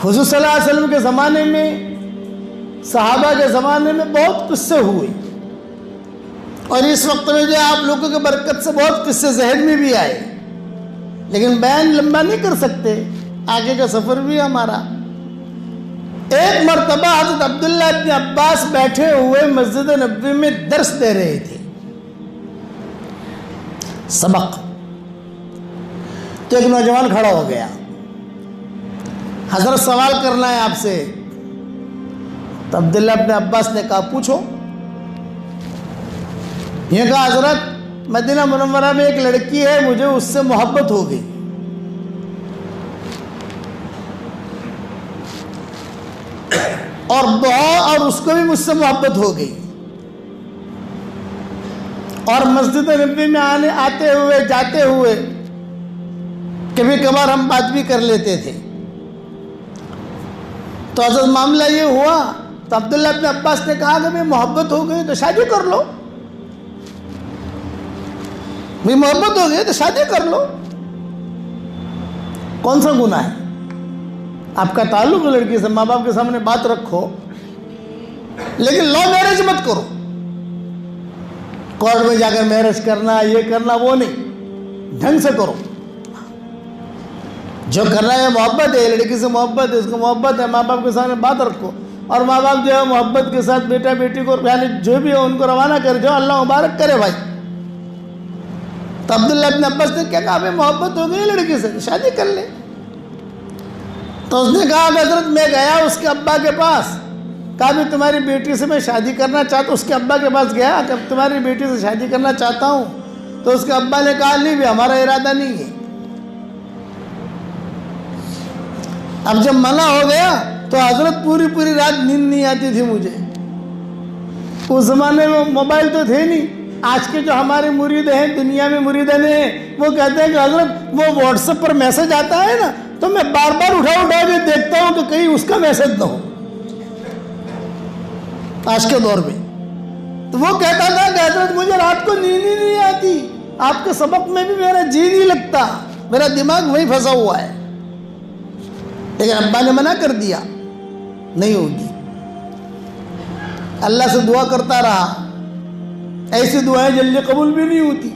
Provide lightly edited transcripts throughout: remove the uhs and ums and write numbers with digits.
حضور صلی اللہ علیہ وسلم کے زمانے میں، صحابہ کے زمانے میں بہت قصے ہوئے، اور اس وقت میں جو آپ لوگوں کی برکت سے بہت قصے ذہن میں بھی آئے، لیکن بیان لمبا نہیں کر سکتے، آگے کا سفر بھی ہمارا۔ ایک مرتبہ حضرت عبداللہ ابن عباس بیٹھے ہوئے مسجد نبوی میں درس دے رہے تھے، سبق۔ تو ایک نوجوان کھڑا ہو گیا، حضرت سوال کرنا ہے آپ سے۔ تو عبداللہ ابن عباس نے کہا پوچھو۔ یہ کہا حضرت مدینہ منورہ میں ایک لڑکی ہے، مجھے اس سے محبت ہو گئی، اور اس کو بھی مجھ سے محبت ہو گئی، اور مسجد نبوی میں آتے ہوئے جاتے ہوئے کبھی کبھار ہم بات بھی کر لیتے تھے۔ تو حضرت معاملہ یہ ہوا، تو عبداللہ ابن عباس نے کہا کہ بھئی محبت ہو گئی تو شادی کر لو، بھئی محبت ہو گئی تو شادی کر لو، کون سا گناہ ہے؟ آپ کا تعلق لڑکی سے، ماں باپ کے سامنے بات رکھو، لیکن لو میرج مت کرو، کورٹ میں جا کر میرج کرنا، یہ کرنا، وہ نہیں، ڈھنگ سے کرو۔ جو کرنا ہے محبت ہے، لڑکی سے محبت ہے، اس کو محبت ہے، ماں باپ کے سامنے بات رکھو، اور ماں باپ جو ہے محبت کے ساتھ بیٹا بیٹی کو، یعنی جو بھی ہے ان کو روانہ کر جاؤ، اللہ مبارک کرے بھائی۔ تو عبداللہ ابن عباس نے کیا کہا، ہمیں محبت ہو گئی لڑکی سے، شادی کر لے۔ تو اس نے کہا کہ حضرت میں گیا اس کے ابا کے پاس، کہا بھی تمہاری بیٹی سے میں شادی کرنا چاہتا ہوں، اس کے ابا کے پاس گیا کہ تمہاری بیٹی سے شادی کرنا چاہتا ہوں، تو اس کے ابا نے کہا نہیں بھی ہمارا ارادہ نہیں ہے۔ اب جب منع ہو گیا تو حضرت پوری رات نیند نہیں آتی تھی مجھے۔ اس زمانے میں موبائل تو تھے نہیں، آج کے جو ہمارے مرید ہیں، دنیا میں مریدین ہیں، وہ کہتے ہیں کہ حضرت وہ واٹس ایپ پر میسج آتا ہے نا، تو میں بار بار اٹھا کے دیکھتا ہوں کہ کہیں اس کا میسج نہ ہو، آج کے دور میں۔ تو وہ کہتا تھا کہ حضرت مجھے رات کو نیند ہی نہیں آتی، آپ کے سبق میں بھی میرا جی نہیں لگتا، میرا دماغ وہیں پھنسا ہوا ہے، لیکن ابا نے منع کر دیا، نہیں ہوگی۔ اللہ سے دعا کرتا رہا، ایسی دعائیں جلدی قبول بھی نہیں ہوتی۔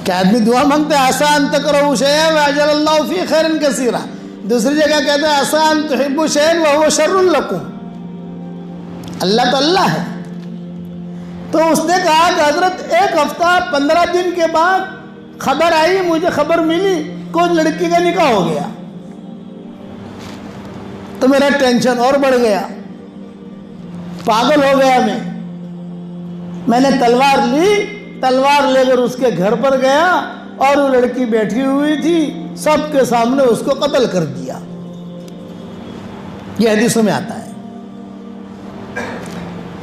کہ آدمی دعا مانگتے ہیں آسان تکرہوا شیئا وَأَجْعَلَ اللَّهُ فِي خَيْرٍ كَثِيرًا، دوسری جگہ کہتے ہیں آسان تحبوا شیئا وَهُوَ شَرٌّ لَكُمْ، اللہ تو اللہ ہے۔ تو اس نے کہا کہ حضرت ایک ہفتہ 15 دن کے بعد خبر آئی، مجھے خبر ملی کوئی لڑکی کا نکاح ہو گیا، تو میرا ٹینشن اور بڑھ گیا، پاگل ہو گیا میں نے تلوار لی، تلوار لے کر اس کے گھر پر گیا، اور وہ لڑکی بیٹھی ہوئی تھی، سب کے سامنے اس کو قتل کر دیا۔ یہ حدیثوں میں آتا ہے۔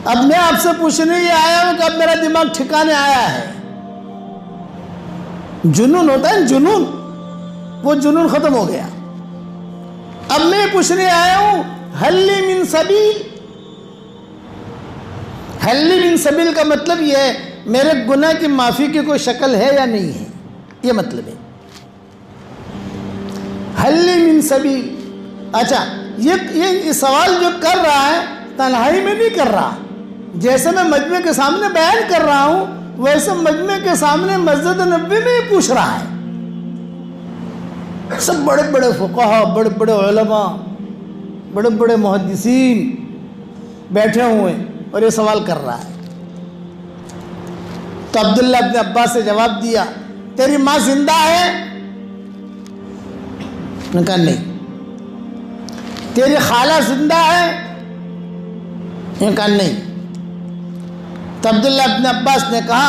اب میں آپ سے پوچھنے یہ آیا ہوں کہ اب میرا دماغ ٹھکانے آیا ہے۔ جنون ہوتا ہے جنون، وہ جنون ختم ہو گیا۔ اب میں پوچھنے آیا ہوں حل لی من سبیل، حل لی من سبیل کا مطلب یہ ہے میرے گناہ کی معافی کی کوئی شکل ہے یا نہیں ہے، یہ مطلب ہے حل لی من سبیل۔ اچھا یہ سوال جو کر رہا ہے تنہائی میں نہیں کر رہا، جیسے میں مجمع کے سامنے بیان کر رہا ہوں ویسے مجمع کے سامنے مسجد نبوی میں ہی پوچھ رہا ہے۔ سب بڑے بڑے فقہا، بڑے بڑے علماء، بڑے بڑے محدثین بیٹھے ہوئے اور یہ سوال کر رہا ہے۔ تو عبداللہ ابن عباس سے جواب دیا تیری ماں زندہ ہے؟ نے کہا نہیں۔ تیری خالہ زندہ ہے؟ نے کہا نہیں۔ تو عبداللہ ابن عباس نے کہا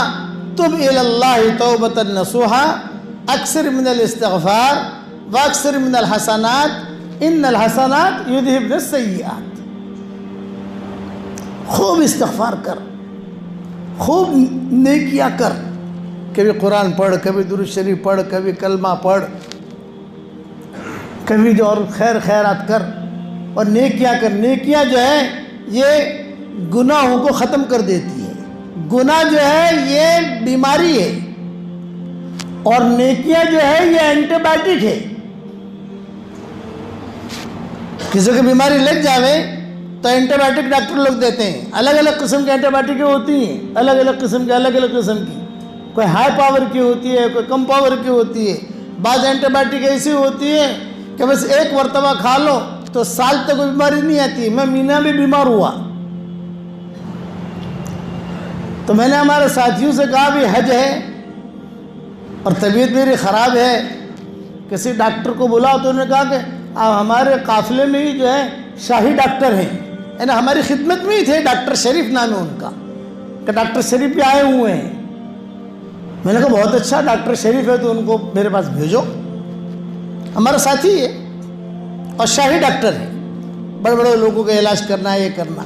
تب الی اللہ توبۃ نصوحا، اکثر من الاستغفار واکثر من الحسنات ان الحسنات یذہبن السیئات۔ خوب استغفار کر، خوب نیکیاں کر، کبھی قرآن پڑھ، کبھی درود شریف پڑھ، کبھی کلمہ پڑھ، کبھی جو اور خیر خیرات کر، اور نیکیاں کر۔ نیکیاں جو ہے یہ گناہوں کو ختم کر دیتی ہے، گناہ جو ہے یہ بیماری ہے، اور نیکیاں جو ہے یہ اینٹی بائیوٹک ہے۔ کسی کو بیماری لگ جاوے تو اینٹی بائیوٹک ڈاکٹر لوگ دیتے ہیں. الگ الگ قسم کی اینٹی بائیوٹک ہوتی ہیں, الگ الگ قسم کی. کوئی ہائی پاور کی ہوتی ہے, کوئی کم پاور کی ہوتی ہے. بعض اینٹی بائیوٹک ایسی ہوتی ہے کہ بس ایک مرتبہ کھا لو تو سال تک کوئی بیماری نہیں آتی. میں مینا بھی بیمار ہوا تو میں نے ہمارے ساتھیوں سے کہا بھی حج ہے اور طبیعت میری خراب ہے, کسی ڈاکٹر کو بلاؤ. تو انہوں نے کہا کہ آپ ہمارے قافلے میں ہی جو ہے شاہی ڈاکٹر ہیں, یعنی ہماری خدمت میں ہی تھے. ڈاکٹر شریف نام ہے ان کا, کہ ڈاکٹر شریف بھی آئے ہوئے ہیں. میں نے کہا بہت اچھا, ڈاکٹر شریف ہے تو ان کو میرے پاس بھیجو. ہمارا ساتھی ہے اور شاہی ڈاکٹر ہے, بڑے بڑے لوگوں کا علاج کرنا ہے, یہ کرنا.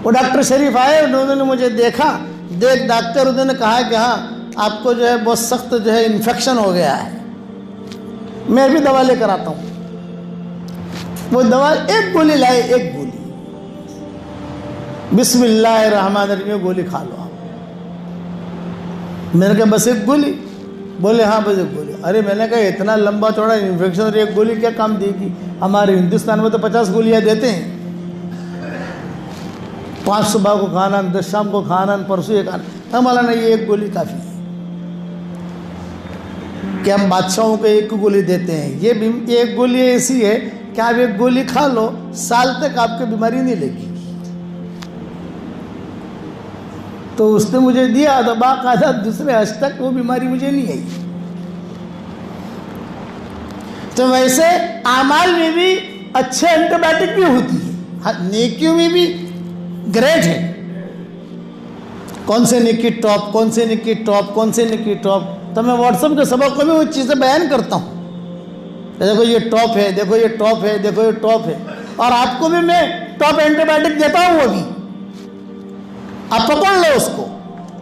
وہ ڈاکٹر شریف آئے, انہوں نے مجھے دیکھا. ڈاکٹر انہوں نے کہا کہ ہاں آپ کو جو ہے بہت سخت جو ہے انفیکشن ہو گیا ہے, میں بھی دوا لے کر آتا ہوں. وہ دوا ایک گولی لائے, ایک گولی, بسم اللہ الرحمن الرحیم, گولی کھا لو آپ. میں نے کہا بس ایک گولی؟ بولے ہاں بس ایک گولی. ارے میں نے کہا اتنا لمبا چوڑا انفیکشن اور ایک گولی کیا کام دے گی؟ ہمارے ہندوستان میں تو 50 گولیاں دیتے ہیں, 5 صبح کو کھانا, 10 شام کو کھانا, پرسوں یہ کھانا. ہمارا نہیں, یہ ایک گولی کافی ہے کہ ہم بادشاہوں کو ایک گولی دیتے ہیں. یہ ایک گولی ایسی ہے کہ آپ ایک گولی کھا لو, سال تک آپ کو بیماری نہیں لگے گی. تو اس نے مجھے دیا تو باقاعدہ دوسرے حج تک وہ بیماری مجھے نہیں آئی. تو ویسے اعمال میں بھی اچھے اینٹی بائیوٹک بھی ہوتی ہے, نیکیوں میں بھی گریڈ ہے. کون سے نیکی ٹاپ, کون سے نیکی ٹاپ, کون سے نیکی ٹاپ. تو میں واٹس ایپ کے سبق میں وہ چیزیں بیان کرتا ہوں. دیکھو یہ ٹاپ ہے, دیکھو یہ ٹاپ ہے, دیکھو یہ ٹاپ ہے. اور آپ کو بھی میں ٹاپ اینٹی بائیوٹک دیتا ہوں, ابھی آپ پکڑ لو اس کو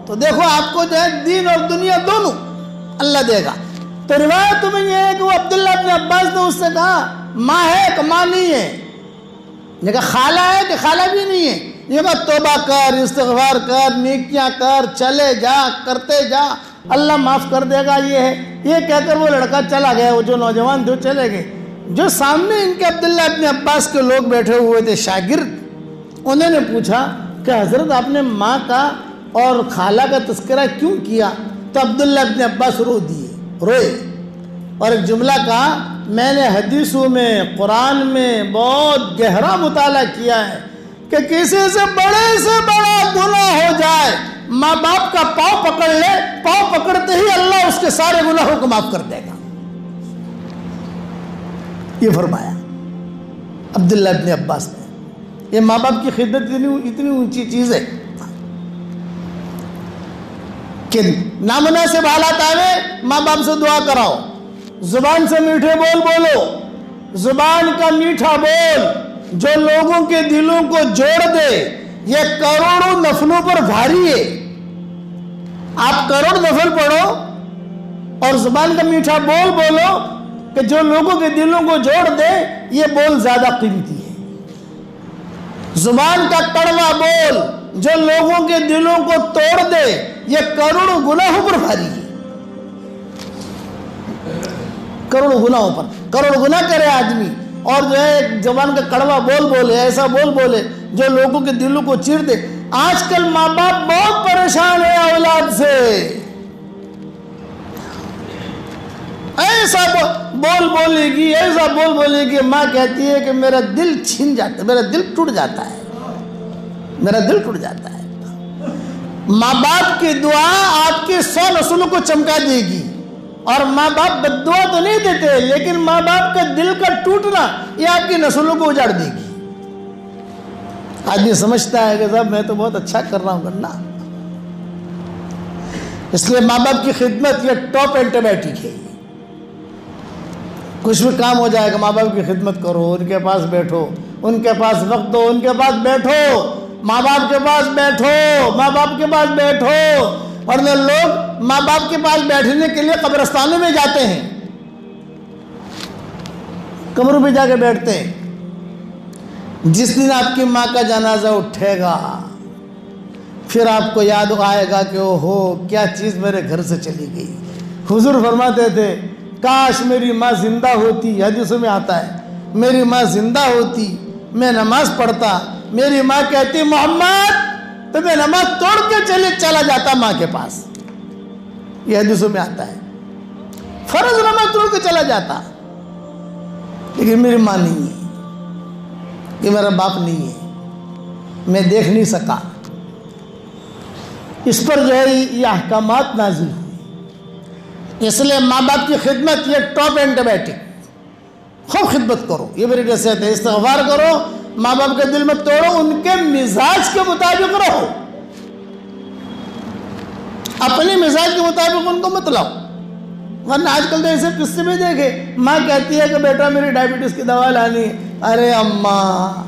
تو دیکھو آپ کو جو ہے دین اور دنیا دونوں اللہ دے گا. تو روایت میں یہ ہے کہ وہ عبداللہ ابن عباس نے اس سے کہا ماں ہے کہ ماں نہیں ہے؟ یہ کہا خالہ ہے کہ خالہ بھی نہیں ہے؟ یہ کہا توبہ کر, استغفار کر, نیکیاں کر, چلے جا, کرتے جا, اللہ معاف کر دے گا. یہ ہے. یہ کہہ کر وہ لڑکا چلا گیا. وہ جو نوجوان تھے چلے گئے. جو سامنے ان کے عبداللہ ابن عباس کے لوگ بیٹھے ہوئے تھے شاگرد, انہوں نے پوچھا کہ حضرت آپ نے ماں کا اور خالہ کا تذکرہ کیوں کیا؟ تو عبداللہ ابن عباس روئے اور ایک جملہ کہا, میں نے حدیثوں میں, قرآن میں بہت گہرا مطالعہ کیا ہے کہ کسی سے بڑا گناہ ہو جائے, ماں باپ کا پاؤں پکڑ لے, پاؤں پکڑتے ہی اللہ اس کے سارے گناہوں کو معاف کر دے گا. یہ فرمایا عبداللہ ابن عباس نے. یہ ماں باپ کی خدمت اتنی اونچی چیز ہے کہ نامناسب حالات آئے, ماں باپ سے دعا کراؤ. زبان سے میٹھے بول بولو. زبان کا میٹھا بول جو لوگوں کے دلوں کو جوڑ دے, یہ کروڑوں نفلوں پر بھاری ہے. آپ کروڑ نفل پڑھو اور زبان کا میٹھا بول بولو کہ جو لوگوں کے دلوں کو جوڑ دے, یہ بول زیادہ قیمتی ہے. زبان کا کڑوا بول جو لوگوں کے دلوں کو توڑ دے, یہ کروڑوں گناہوں پر بھاری ہے. کروڑوں گناہوں پر, کروڑ گناہ کرے آدمی اور جو ہے ایک زبان کا کڑوا بول بولے, ایسا بول بولے جو لوگوں کے دلوں کو چیر دے. آج کل ماں باپ بہت پریشان ہیں اولاد سے. ایسا بول بولے گی, ایسا بول بولے گی, ماں کہتی ہے کہ میرا دل چھن جاتا ہے, میرا دل ٹوٹ جاتا ہے, میرا دل ٹوٹ جاتا ہے. ماں باپ کی دعا آپ کے 100 نسلوں کو چمکا دے گی. اور ماں باپ بد دعا تو نہیں دیتے, لیکن ماں باپ کا دل کا ٹوٹنا یہ آپ کی نسلوں کو اجاڑ دے گی. آدمی سمجھتا ہے کہ صاحب میں تو بہت اچھا کر رہا ہوں کرنا, اس لیے ماں باپ کی خدمت یہ ٹاپ اینٹی بائیوٹک ہے. کچھ بھی کام ہو جائے گا, ماں باپ کی خدمت کرو, ان کے پاس بیٹھو, ان کے پاس وقت دو, ان کے پاس بیٹھو, ماں باپ کے پاس بیٹھو, ماں باپ کے پاس بیٹھو. اور لوگ ماں باپ کے پاس بیٹھنے کے لیے قبرستانوں میں جاتے ہیں, قبروں پہ جا کے بیٹھتے ہیں. جس دن آپ کی ماں کا جنازہ اٹھے گا, پھر آپ کو یاد آئے گا کہ اوہو کیا چیز میرے گھر سے چلی گئی. حضور فرماتے تھے کاش میری ماں زندہ ہوتی. حدیثوں میں آتا ہے میری ماں زندہ ہوتی میں نماز پڑھتا، میری ماں کہتی محمد تو میں نماز توڑ کے چلا جاتا ماں کے پاس، یہ حدیثوں میں آتا ہے، فرض نماز توڑ کے چلا جاتا، لیکن میری ماں نہیں ہے، یہ میرا باپ نہیں ہے، میں دیکھ نہیں سکا۔ اس پر جو ہے یہ احکامات نازل ہوئی، اس لیے ماں باپ کی خدمت یہ ٹاپ اینٹی بائیوٹک، خوب خدمت کرو، یہ میری نصیحت ہے، استغفار کرو، ماں باپ کے دل میں توڑو، ان کے مزاج کے مطابق رہو، اپنی مزاج کے مطابق ان کو مت لاؤ، ورنہ آج کل تو ایسے قصے میں دیکھے، ماں کہتی ہے کہ بیٹا میری ڈائبٹیز کی دوا لانی ہے، ارے اماں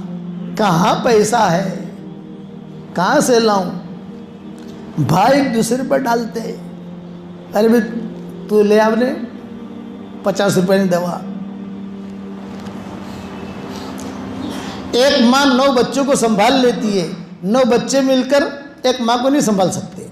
کہاں پیسہ ہے، کہاں سے لاؤں، بھائی ایک دوسرے پر ڈالتے، ارے بھی تو لے آپ نے 50 روپے کی دوا۔ ایک ماں 9 بچوں کو سنبھال لیتی ہے، 9 بچے مل کر ایک ماں کو نہیں سنبھال سکتے۔